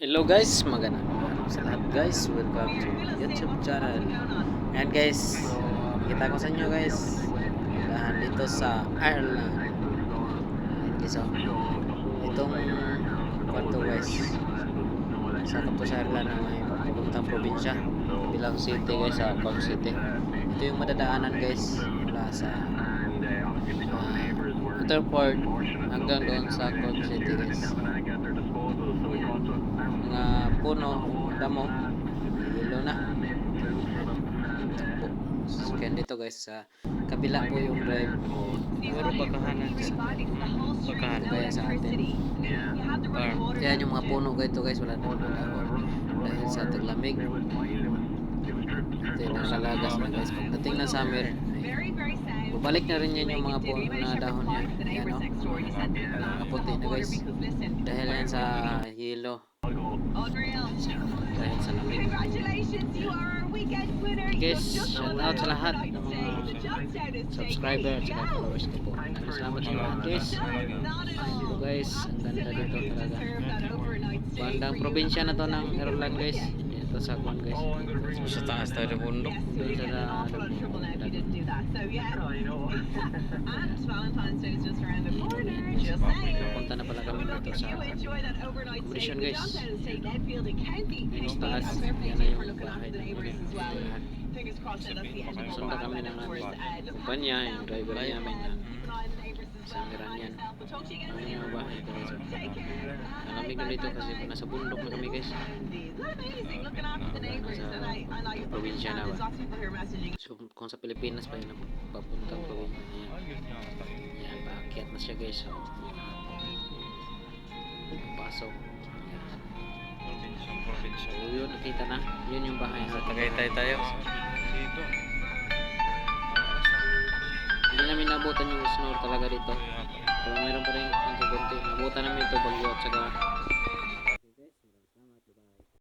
Hello guys, magandang araw sa lahat guys. Welcome to YouTube channel. Ayan guys, kita ko sa inyo guys. Dahan dito sa Ireland. Ayan guys, oh. Itong kwarto guys. Sa kapto sa Ireland na may papuntang probinsya. Bilang city guys, sa Cork City. Ito yung madadaanan guys mula sa Waterford hanggang doon sa Cork City guys. Mga puno, damo, yelo na. Kaya dito guys, sa kabila po yung drive. Pero bakahanan kaya sa atin. Kaya yung mga puno ganito guys, wala na dahil sa taglamig. Ito yung nakalagas na guys. Pagdating ng summer, bumalik na rin yan yung mga puno na dahon yan. Yan o, nakaputi na guys. Dahil yan sa yelo. Dahil sa lamig. Guys, shout out sa lahat ng mga subscriber at saka followers ko po. Maraming salamat sa lahat guys. So guys, ang ganda dito talaga. Bandang probinsya na to ng Ireland guys. Ito sa Kwan guys. Sa taas tayo ng bundok. Doon sa punta na pala kami dito sa accommodation guys. Yung taas, yan na yung bahay na pinagtirahan. Sundan kami ng kumpanya, yung driver niya may na isang Iranian. Ang yung bahay ko guys. Nalamig na dito kasi nasa bundok na kami guys. Nasa probinsya na ba. So kung sa Pilipinas pa yun papuntang probinsya yan, paakyat na siya guys. So pasok. So yun, nakita na. Yun yung bahay sa Tagaytay tayo. Dito. Hindi namin nabutan yung snow talaga dito. Pero mayroon pa rin konti-konti. Nabutan namin ito bagyo at saka